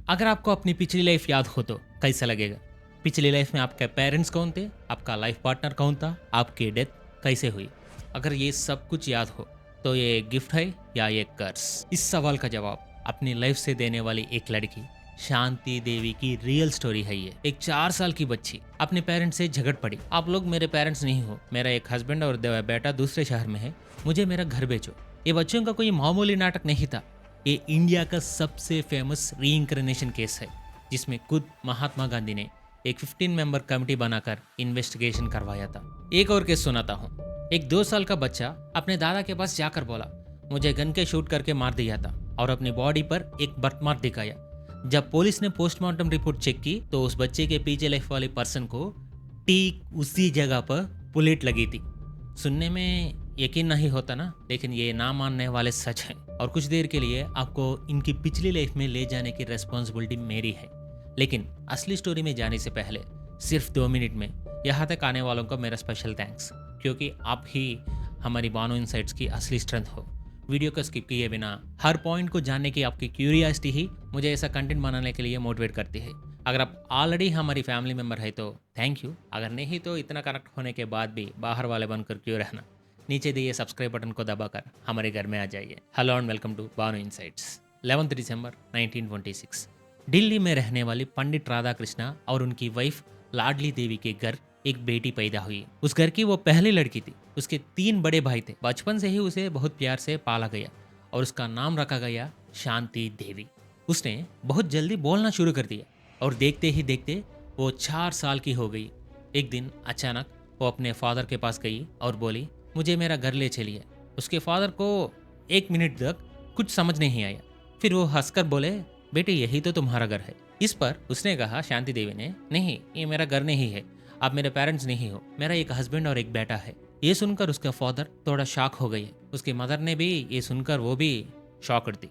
अगर आपको अपनी पिछली लाइफ याद हो तो कैसा लगेगा? पिछली लाइफ में आपके पेरेंट्स कौन थे, आपका लाइफ पार्टनर कौन था, आपकी डेथ कैसे हुई? अगर ये सब कुछ याद हो तो ये गिफ्ट है या ये कर्स? इस सवाल का जवाब अपनी लाइफ से देने वाली एक लड़की शांति देवी की रियल स्टोरी है। ये एक 4 साल की बच्ची अपने पेरेंट्स से झगड़ पड़ी। आप लोग मेरे पेरेंट्स नहीं हो, मेरा एक हस्बैंड और बेटा दूसरे शहर में है, मुझे मेरा घर भेजो। ये बच्चों का कोई मामूली नाटक नहीं था, ये इंडिया का सबसे फेमस रीइंक्रिनेशन केस है, जिसमें खुद महात्मा गांधी ने एक 15 मेंबर कमेटी बनाकर इन्वेस्टिगेशन करवाया था। एक और केस सुनाता हूँ। एक 2 साल का बच्चा अपने दादा के पास जाकर बोला, मुझे गन के शूट करके मार दिया था, और अपनी बॉडी पर एक बर्थमार्क दिखाया। जब पुलिस ने पोस्टमार्टम रिपोर्ट चेक की तो उस बच्चे के पीछे लाइफ वाले पर्सन को ठीक उसी जगह पर बुलेट लगी थी। सुनने में यकीन नहीं होता ना, लेकिन ये ना मानने वाले सच हैं। और कुछ देर के लिए आपको इनकी पिछली लाइफ में ले जाने की रेस्पॉन्सिबिलिटी मेरी है। लेकिन असली स्टोरी में जाने से पहले सिर्फ 2 मिनट में यहाँ तक आने वालों को मेरा स्पेशल थैंक्स, क्योंकि आप ही हमारी बानो इनसाइट्स की असली स्ट्रेंथ हो। वीडियो को स्किप किए बिना हर पॉइंट को जानने की आपकी क्यूरियोसिटी ही मुझे ऐसा कंटेंट बनाने के लिए मोटिवेट करती है। अगर आप ऑलरेडी हमारी फैमिली मेंबर है तो थैंक यू, अगर नहीं तो इतना कनेक्ट होने के बाद भी बाहर वाले बनकर क्यों रहना। नीचे दिए सब्सक्राइब बटन को दबाकर हमारे घर में आ जाइए। Hello and welcome to Bano insights. 11 दिसंबर 1926 दिल्ली में रहने वाली पंडित राधा कृष्णा और उनकी वाइफ लाडली देवी के घर एक बेटी पैदा हुई। उस घर की वो पहली लड़की थी। उसके 3 बड़े भाई थे। बचपन से ही उसे बहुत प्यार से पाला गया और उसका नाम रखा गया शांति देवी। उसने बहुत जल्दी बोलना शुरू कर दिया और देखते ही देखते वो 4 साल की हो गई। एक दिन अचानक वो अपने फादर के पास गई और बोली, मुझे मेरा घर ले चलिए। उसके फादर को 1 मिनट तक कुछ समझ नहीं आया। फिर वो हंसकर बोले, बेटे यही तो तुम्हारा घर है। इस पर उसने कहा, शांति देवी ने, नहीं ये मेरा घर नहीं है, आप मेरे पेरेंट्स नहीं हो, मेरा एक हस्बैंड और एक बेटा है। ये सुनकर उसका फादर थोड़ा शॉक हो गए। उसकी मदर ने भी ये सुनकर वो भी शॉक्ड थी।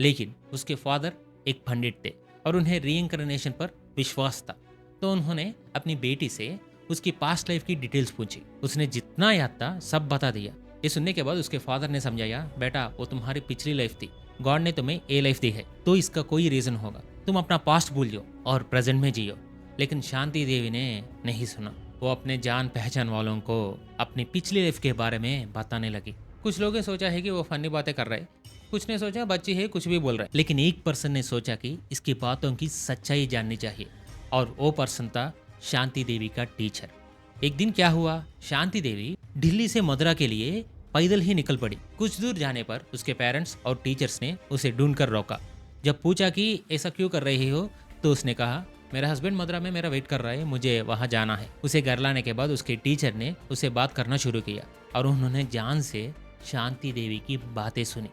लेकिन उसके फादर एक पंडित थे और उन्हें रीइंकार्नेशन पर विश्वास था। तो उन्होंने अपनी बेटी से उसकी पास्ट लाइफ की डिटेल्स पूछी। उसने जितना याद था सब बता दिया। ये सुनने के बाद उसके फादर ने समझाया, बेटा वो तुम्हारी पिछली लाइफ थी, गॉड ने तुम्हें ये लाइफ दी है तो इसका कोई रीजन होगा। तुम अपना पास्ट भूल जाओ और प्रेजेंट में जियो। लेकिन शांति देवी ने नहीं सुना। वो अपने जान पहचान वालों को अपनी पिछली लाइफ के बारे में बताने लगी। कुछ लोगों ने सोचा है कि वो फनी बातें कर रहे, कुछ ने सोचा बच्ची है कुछ भी बोल रहा है, लेकिन एक पर्सन ने सोचा कि इसकी बातों की सच्चाई जाननी चाहिए, और वो पर्सन था शांति देवी का टीचर। एक दिन क्या हुआ, शांति देवी दिल्ली से मदुरा के लिए पैदल ही निकल पड़ी। कुछ दूर जाने पर उसके पेरेंट्स और टीचर्स ने उसे ढूंढकर रोका। जब पूछा कि ऐसा क्यों कर रही हो तो उसने कहा, मेरा हस्बैंड मदुरा में मेरा वेट कर रहा है, मुझे वहां जाना है। उसे घर लाने के बाद उसके टीचर ने उसे बात करना शुरू किया और उन्होंने जान से शांति देवी की बातें सुनी।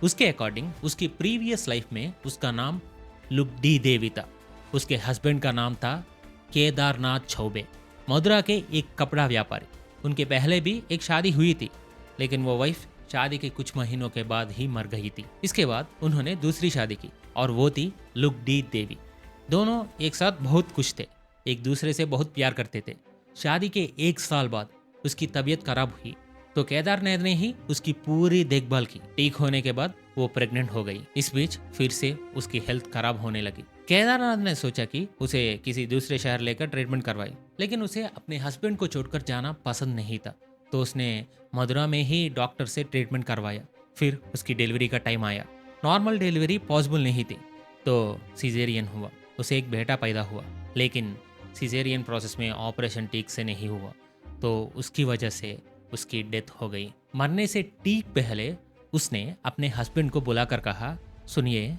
उसके अकॉर्डिंग उसकी प्रीवियस लाइफ में उसका नाम लुगडी देवी था। उसके हस्बैंड का नाम था केदारनाथ चौबे, मदुरा के एक कपड़ा व्यापारी। उनके पहले भी एक शादी हुई थी, लेकिन वो वाइफ शादी के कुछ महीनों के बाद ही मर गई थी। इसके बाद उन्होंने दूसरी शादी की और वो थी लुगडी देवी। दोनों एक साथ बहुत खुश थे, एक दूसरे से बहुत प्यार करते थे। शादी के 1 साल बाद उसकी तबीयत खराब हुई तो केदारनाथ ने ही उसकी पूरी देखभाल की। ठीक होने के बाद वो प्रेग्नेंट हो गई। इस बीच फिर से उसकी हेल्थ खराब होने लगी। केदारनाथ ने सोचा कि उसे किसी दूसरे शहर लेकर ट्रीटमेंट करवाई, लेकिन उसे अपने हस्बैंड को छोड़कर जाना पसंद नहीं था। तो उसने मदुरा में ही डॉक्टर से ट्रीटमेंट करवाया। फिर उसकी डिलीवरी का टाइम आया। नॉर्मल डिलीवरी पॉसिबल नहीं थी तो सीजेरियन हुआ। उसे एक बेटा पैदा हुआ, लेकिन सीजेरियन प्रोसेस में ऑपरेशन ठीक से नहीं हुआ तो उसकी वजह से उसकी डेथ हो गई। मरने से ठीक पहले उसने अपने हस्बैंड को बुलाकर कहा, सुनिए,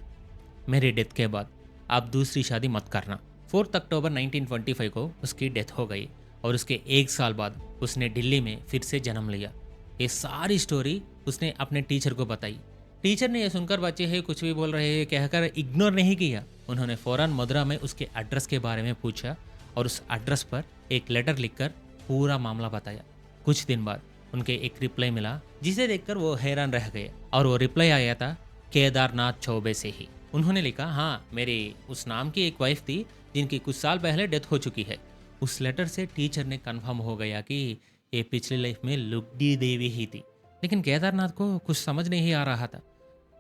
मेरी डेथ के बाद आप दूसरी शादी मत करना। 4 अक्टूबर 1925 को उसकी डेथ हो गई और उसके 1 साल बाद उसने दिल्ली में फिर से जन्म लिया। ये सारी स्टोरी उसने अपने टीचर को बताई। टीचर ने यह सुनकर बच्चे है कुछ भी बोल रहे हैं कहकर इग्नोर नहीं किया। उन्होंने फौरन मदुरा में उसके एड्रेस के बारे में पूछा और उस एड्रेस पर एक लेटर लिखकर पूरा मामला बताया। कुछ दिन बाद उनके एक रिप्लाई मिला जिसे देखकर वो हैरान रह गए, और वो रिप्लाई आया था केदारनाथ चौबे से ही। उन्होंने लिखा, हाँ मेरी उस नाम की एक वाइफ थी जिनकी कुछ साल पहले डेथ हो चुकी है। उस लेटर से टीचर ने कंफर्म हो गया कि ये पिछली लाइफ में लुगडी देवी ही थी। लेकिन केदारनाथ को कुछ समझ नहीं आ रहा था।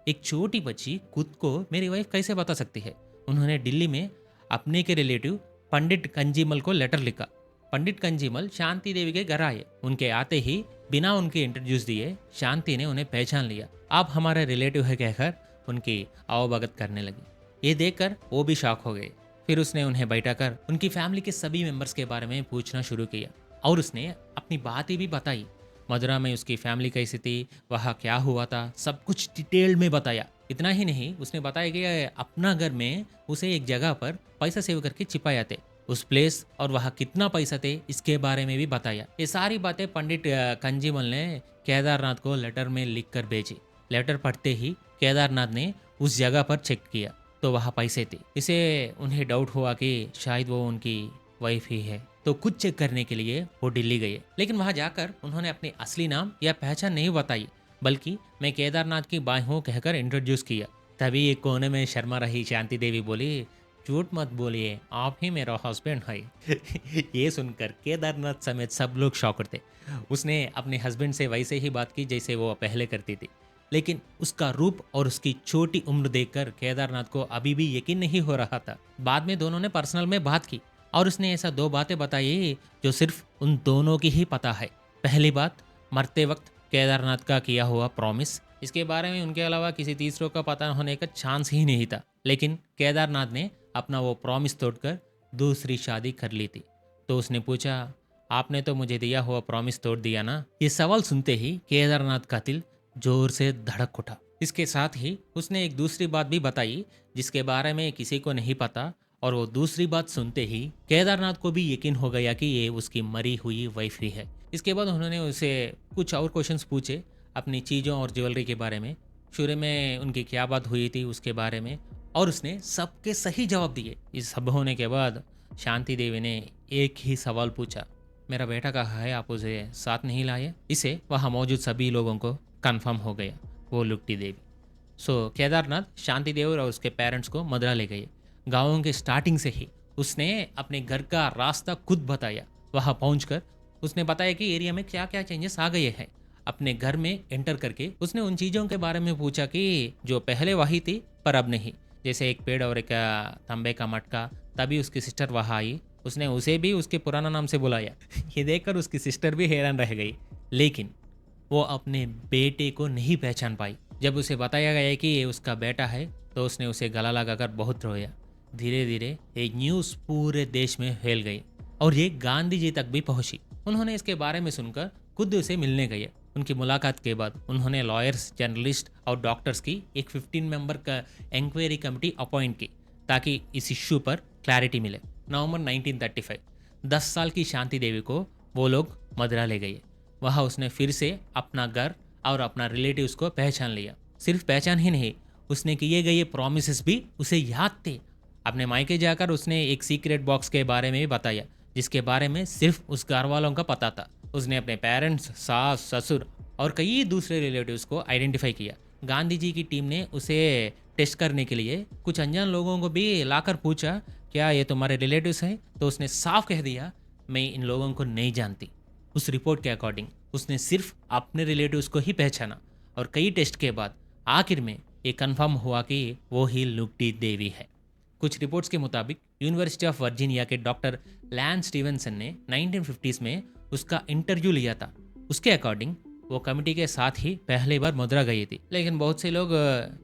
एक छोटी बच्ची खुद को मेरी वाइफ कैसे बता सकती है? उन्होंने दिल्ली में अपने के रिलेटिव पंडित कंजीमल को लेटर लिखा। पंडित कंजीमल शांति देवी के घर आए। उनके आते ही बिना उनके इंट्रोड्यूस दिए शांति ने उन्हें पहचान लिया। आप हमारे रिलेटिव है कहकर उनकी आवभगत करने लगी। ये देखकर वो भी शॉक हो गए। फिर उसने उन्हें बैठाकर उनकी फैमिली के सभी मेंबर्स के बारे में पूछना शुरू किया और उसने अपनी बातें भी बताई। मदुरा में उसकी फैमिली कैसी थी, वहाँ क्या हुआ था, सब कुछ डिटेल में बताया। इतना ही नहीं, उसने बताया कि अपना घर में उसे एक जगह पर पैसा सेव करके छिपाया थे, उस प्लेस और वहाँ कितना पैसा थे इसके बारे में भी बताया। ये सारी बातें पंडित कंजीमल ने केदारनाथ को लेटर में लिख कर भेजी। लेटर पढ़ते ही केदारनाथ ने उस जगह पर चेक किया तो वहाँ पैसे थे। इसे उन्हें डाउट हुआ कि शायद वो उनकी वाइफ ही है, तो कुछ चेक करने के लिए वो दिल्ली गए। लेकिन वहां जाकर उन्होंने अपनी असली नाम या पहचान नहीं बताई, बल्कि मैं केदारनाथ की बाई हूँ कहकर इंट्रोड्यूस किया। तभी एक कोने में शर्मा रही शांति देवी बोली, झूठ मत बोलिए, आप ही मेरा हस्बैंड है। ये सुनकर केदारनाथ समेत सब लोग शॉक थे। उसने अपने हस्बैंड से वैसे ही बात की जैसे वो पहले करती थी, लेकिन उसका रूप और उसकी छोटी उम्र देखकर केदारनाथ को अभी भी यकीन नहीं हो रहा था। बाद में दोनों ने पर्सनल में बात की और उसने ऐसा 2 बातें बताई जो सिर्फ उन दोनों की ही पता है। पहली बात, मरते वक्त केदारनाथ का किया हुआ प्रॉमिस। इसके बारे में उनके अलावा किसी तीसरों का पता होने का चांस ही नहीं था, लेकिन केदारनाथ ने अपना वो प्रॉमिस तोड़कर दूसरी शादी कर ली थी। तो उसने पूछा, आपने तो मुझे दिया हुआ प्रॉमिस तोड़ दिया ना? ये सवाल सुनते ही केदारनाथ का दिल जोर से धड़क उठा। इसके साथ ही उसने एक दूसरी बात भी बताई जिसके बारे में किसी को नहीं पता, और वो दूसरी बात सुनते ही केदारनाथ को भी यकीन हो गया कि ये उसकी मरी हुई वाइफ ही है। इसके बाद उन्होंने उसे कुछ और क्वेश्चंस पूछे अपनी चीज़ों और ज्वेलरी के बारे में, शुरू में उनकी क्या बात हुई थी उसके बारे में, और उसने सबके सही जवाब दिए। इस सब होने के बाद शांति देवी ने एक ही सवाल पूछा, मेरा बेटा कहाँ है, आप उसे साथ नहीं लाए? इसे वहाँ मौजूद सभी लोगों को कन्फर्म हो गया, वो लुक्टी देवी। सो केदारनाथ शांति देवी और उसके पेरेंट्स को मदुरा ले गए। गाँव के स्टार्टिंग से ही उसने अपने घर का रास्ता खुद बताया। वहाँ पहुंचकर उसने बताया कि एरिया में क्या क्या चेंजेस आ गए हैं। अपने घर में एंटर करके उसने उन चीज़ों के बारे में पूछा कि जो पहले वही थी पर अब नहीं, जैसे एक पेड़ और एक तांबे का मटका। तभी उसकी सिस्टर वहाँ आई, उसने उसे भी उसके पुराना नाम से बुलाया। ये देखकर उसकी सिस्टर भी हैरान रह गई, लेकिन वो अपने बेटे को नहीं पहचान पाई। जब उसे बताया गया कि ये उसका बेटा है तो उसने उसे गला लगाकर बहुत रोया। धीरे धीरे ये न्यूज़ पूरे देश में फैल गई और ये गांधी जी तक भी पहुंची। उन्होंने इसके बारे में सुनकर खुद उसे मिलने गए। उनकी मुलाकात के बाद उन्होंने लॉयर्स, जर्नलिस्ट और डॉक्टर्स की एक 15 मेंबर का इंक्वायरी कमेटी अपॉइंट की ताकि इस इश्यू पर क्लैरिटी मिले। नवंबर 1935 10 साल की शांति देवी को वो लोग मदुरा ले गए। वहाँ उसने फिर से अपना घर और अपना रिलेटिव्स को पहचान लिया। सिर्फ पहचान ही नहीं, उसने किए गए प्रॉमिसेस भी उसे याद थे। अपने मायके जाकर उसने एक सीक्रेट बॉक्स के बारे में भी बताया जिसके बारे में सिर्फ उस घर वालों का पता था। उसने अपने पेरेंट्स, सास, ससुर और कई दूसरे रिलेटिव्स को आइडेंटिफाई किया। गांधी जी की टीम ने उसे टेस्ट करने के लिए कुछ अनजान लोगों को भी लाकर पूछा, क्या ये तुम्हारे रिलेटिव्स हैं? तो उसने साफ कह दिया, मैं इन लोगों को नहीं जानती। उस रिपोर्ट के अकॉर्डिंग उसने सिर्फ अपने रिलेटिव्स को ही पहचाना और कई टेस्ट के बाद आखिर में ये कंफर्म हुआ कि वो ही लुक्टी देवी है। कुछ रिपोर्ट्स के मुताबिक यूनिवर्सिटी ऑफ वर्जीनिया के डॉक्टर लैन स्टीवनसन ने 1950s में उसका इंटरव्यू लिया था। उसके अकॉर्डिंग वो कमेटी के साथ ही पहली बार मदुरा गई थी, लेकिन बहुत से लोग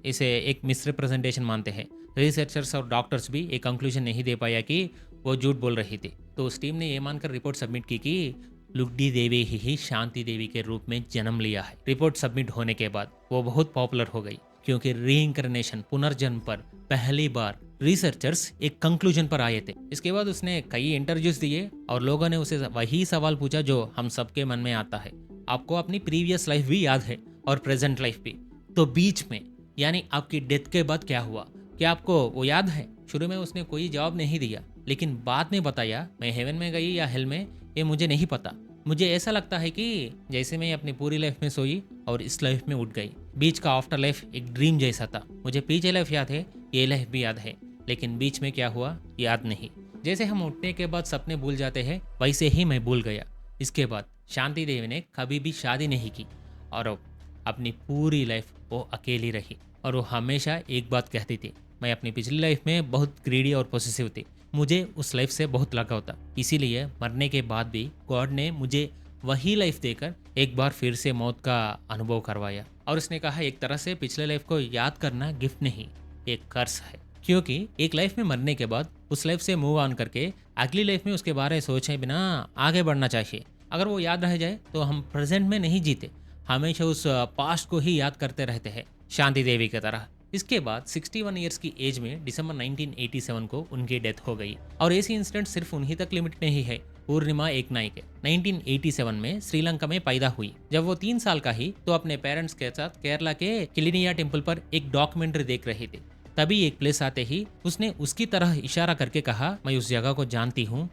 इसे एक मिसरिप्रेजेंटेशन मानते हैं। रिसर्चर्स और डॉक्टर्स भी एक कंक्लूजन नहीं दे पाया कि वो झूठ बोल रही थी। तो उस टीम ने ये मानकर रिपोर्ट सबमिट की कि लुक्टी देवी ही शांति देवी के रूप में जन्म लिया है। रिपोर्ट सबमिट होने के बाद वो बहुत पॉपुलर हो गई क्योंकि रीइंकारनेशन, पुनर्जन्म पर पहली बार रिसर्चर्स एक कंक्लूजन पर आए थे। इसके बाद उसने कई इंटरव्यूज दिए और लोगों ने उसे वही सवाल पूछा जो हम सबके मन में आता है, आपको अपनी प्रीवियस लाइफ भी याद है और प्रेजेंट लाइफ भी, तो बीच में यानी आपकी डेथ के बाद क्या हुआ, क्या आपको वो याद है? शुरू में उसने कोई जवाब नहीं दिया, लेकिन बाद में बताया, मैं हेवन में गई या हेल में ये मुझे नहीं पता। मुझे ऐसा लगता है कि जैसे मैं अपनी पूरी लाइफ में सोई और इस लाइफ में उठ गई। बीच का आफ्टर लाइफ एक ड्रीम जैसा था। मुझे पीछे लाइफ याद है, ये लाइफ भी याद है, लेकिन बीच में क्या हुआ याद नहीं। जैसे हम उठने के बाद सपने भूल जाते हैं, वैसे ही मैं भूल गया। इसके बाद शांति देवी ने कभी भी शादी नहीं की और अपनी पूरी लाइफ वो अकेली रही और वो हमेशा एक बात कहती थी, मैं अपनी पिछली लाइफ में बहुत ग्रीडी और पोसेसिव थी। मुझे उस लाइफ से बहुत लगाव था, इसीलिए मरने के बाद भी गॉड ने मुझे वही लाइफ देकर एक बार फिर से मौत का अनुभव करवाया। और उसने कहा एक तरह से पिछले लाइफ को याद करना गिफ्ट नहीं, एक कर्स है, क्योंकि एक लाइफ में मरने के बाद उस लाइफ से मूव ऑन करके अगली लाइफ में उसके बारे में सोचे बिना आगे बढ़ना चाहिए। अगर वो याद रह जाए तो हम प्रेजेंट में नहीं जीते, हमेशा उस पास्ट को ही याद करते रहते हैं, शांति देवी की तरह। इसके बाद 61 ईयर्स की एज में दिसंबर 1987 को उनकी डेथ हो गई। और ऐसी इंसिडेंट सिर्फ उन्हीं तक लिमिट नहीं है। पूर्णिमा एक नाइक 1987 में श्रीलंका में पैदा हुई। जब वो 3 साल का ही तो अपने पेरेंट्स के साथ केरला के किलिनिया टेम्पल पर एक डॉक्यूमेंट्री देख रही थी। तभी एक प्लेस आते ही उसने उसकी तरह इशारा करके कहा, मैं उस जगह को जानती हूँ,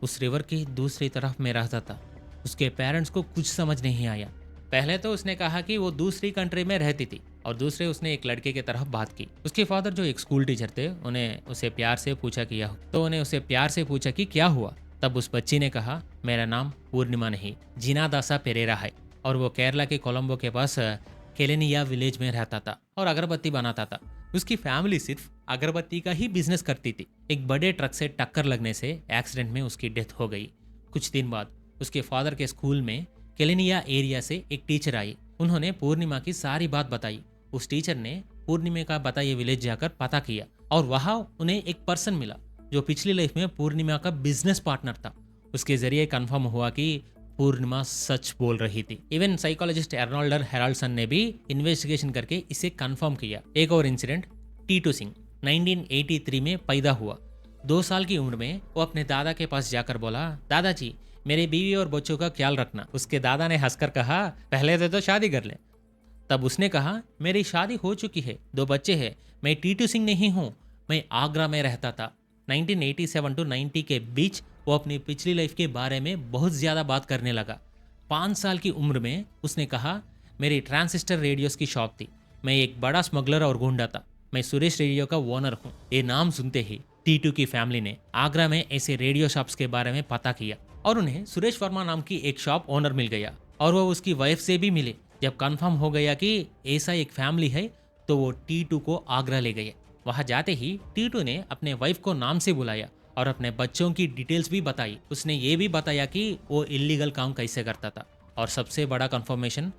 उस रिवर की दूसरी तरफ में रहता था। उसके पेरेंट्स को कुछ समझ नहीं आया। पहले तो उसने कहा कि वो दूसरी कंट्री में रहती थी, और दूसरे उसने एक लड़के की तरफ बात की। उसके फादर जो एक स्कूल टीचर थे, उन्हें उसे प्यार से पूछा कि क्या हुआ। तब उस बच्ची ने कहा, मेरा नाम पूर्णिमा नहीं, जिनादासा पेरेरा है, और वो केरला के कोलंबो के पास केलेनिया विलेज में रहता था और अगरबत्ती बनाता था। उसकी फैमिली सिर्फ अगरबत्ती का ही बिजनेस करती थी। एक बड़े ट्रक से टक्कर लगने से एक्सीडेंट में उसकी डेथ हो गई। कुछ दिन बाद उसके फादर के स्कूल में केलेनिया एरिया से एक टीचर आई। उन्होंने पूर्णिमा की सारी बात बताई। उस टीचर ने पूर्णिमा का बताइए विलेज जाकर पता किया, और वहां उन्हें एक पर्सन मिला जो पिछली लाइफ में पूर्णिमा का बिजनेस पार्टनर था। उसके जरिए कंफर्म हुआ कि पूर्णिमा सच बोल रही थी। इवन साइकोलॉजिस्ट अर्नोल्ड हेराल्डसन ने भी इन्वेस्टिगेशन करके इसे कंफर्म किया। एक और इंसिडेंट, टीटू सिंह 1983 में पैदा हुआ। 2 साल की उम्र में वो अपने दादा के पास जाकर बोला, दादाजी मेरे बीवी और बच्चों का ख्याल रखना। उसके दादा ने हंसकर कहा, पहले तो शादी कर ले। तब उसने कहा, मेरी शादी हो चुकी है, 2 बच्चे हैं, मैं टीटू सिंह नहीं हूँ, मैं आगरा में रहता था। 1987 to 90 के बीच वो अपनी पिछली लाइफ के बारे में बहुत ज़्यादा बात करने लगा। 5 साल की उम्र में उसने कहा, मेरी ट्रांसिस्टर रेडियोस की शॉप थी, मैं एक बड़ा स्मगलर और गुंडा था, मैं सुरेश रेडियो का ओनर हूँ। ये नाम सुनते ही टीटू की फैमिली ने आगरा में ऐसे रेडियो शॉप्स के बारे में पता किया, और उन्हें सुरेश वर्मा नाम की एक शॉप ओनर मिल गया, और वो उसकी वाइफ से भी मिले। जब कंफर्म हो गया कि ऐसा एक फैमिली है, तो वो टीटू को आगरा ले गए। वहां जाते ही टीटू ने अपने वाइफ को नाम से बुलाया और अपने बच्चों की डिटेल्स भी बताई। उसने ये भी बताया कि वो इलीगल काम कैसे करता था। और सबसे बड़ा कंफर्मेशन,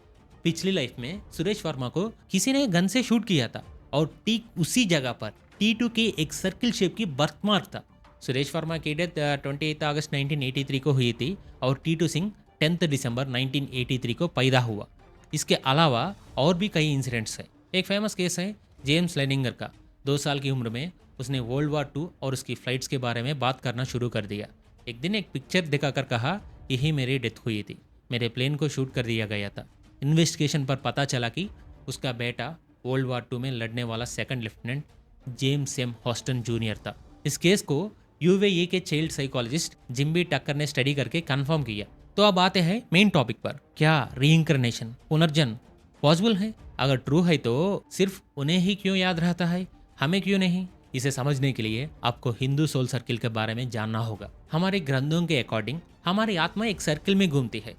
पिछली लाइफ में सुरेश वर्मा को किसी ने गन से शूट किया था, और ठीक उसी जगह पर टीटू की एक सर्किल शेप की बर्थमार्क था। सुरेश वर्मा की डेथ 28 अगस्त 1983 को हुई थी, और टीटू सिंह 10 दिसंबर 1983 को पैदा हुआ। इसके अलावा और भी कई इंसिडेंट्स हैं। एक फेमस केस है जेम्स लेनिंगर का। 2 साल की उम्र में उसने वर्ल्ड वॉर 2 और उसकी फ्लाइट्स के बारे में बात करना शुरू कर दिया। एक दिन एक पिक्चर दिखाकर कहा, यही मेरी डेथ हुई थी, मेरे प्लेन को शूट कर दिया गया था। इन्वेस्टिगेशन पर पता चला कि उसका बेटा वर्ल्ड वॉर 2 में लड़ने वाला second lieutenant James M Houston junior था। इस केस को यूएई के चाइल्ड साइकोलॉजिस्ट जिम्बी टक्कर ने स्टडी करके कंफर्म किया। तो अब आते हैं मेन टॉपिक पर। क्या रीइंकार्नेशन, पुनर्जन्म पॉसिबल है? अगर ट्रू है तो सिर्फ उन्हें ही क्यों याद रहता है, हमें क्यों नहीं? इसे समझने के लिए आपको हिंदू सोल सर्किल के बारे में जानना होगा। हमारे ग्रंथों के अकॉर्डिंग हमारी आत्मा एक सर्किल में घूमती है।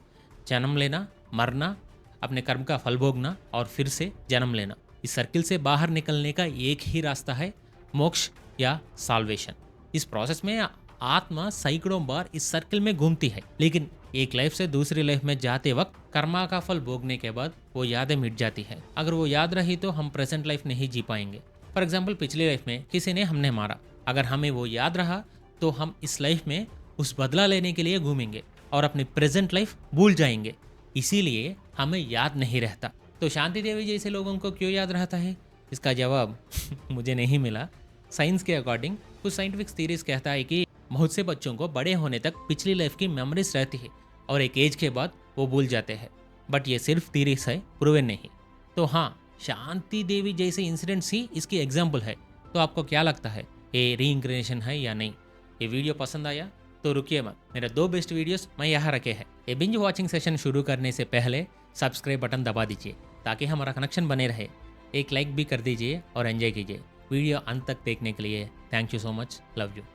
जन्म लेना, मरना, अपने कर्म का फल भोगना और फिर से जन्म लेना। इस सर्किल से बाहर निकलने का एक ही रास्ता है, मोक्ष या साल्वेशन। इस प्रोसेस में आत्मा सैकड़ों बार इस सर्किल में घूमती है, लेकिन एक लाइफ से दूसरी लाइफ में जाते वक्त कर्मा का फल भोगने के बाद वो यादें मिट जाती है। अगर वो याद रही तो हम प्रेजेंट लाइफ नहीं जी पाएंगे। फॉर एग्जाम्पल, पिछली लाइफ में किसी ने हमने मारा, अगर हमें वो याद रहा तो हम इस लाइफ में उस बदला लेने के लिए घूमेंगे और अपनी प्रेजेंट लाइफ भूल जाएंगे। इसीलिए हमें याद नहीं रहता। तो शांति देवी जैसे लोगों को क्यों याद रहता है? इसका जवाब मुझे नहीं मिला। साइंस के अकॉर्डिंग कुछ साइंटिफिक थीरीज कहता है कि बहुत से बच्चों को बड़े होने तक पिछली लाइफ की मेमोरीज रहती है और एक एज के बाद वो भूल जाते हैं। बट ये सिर्फ थीरीज है, प्रूवन नहीं। तो हाँ, शांति देवी जैसे इंसिडेंट्स ही इसकी एग्जाम्पल है। तो आपको क्या लगता है, ये रीइंकार्नेशन है या नहीं? ये वीडियो पसंद आया तो रुकिए मत, मेरे 2 बेस्ट वीडियोस मैं यहाँ रखे हैं। ये बिंज वॉचिंग सेशन शुरू करने से पहले सब्सक्राइब बटन दबा दीजिए ताकि हमारा कनेक्शन बने रहे। एक लाइक भी कर दीजिए और एंजॉय कीजिए। वीडियो अंत तक देखने के लिए thank you so much, love you.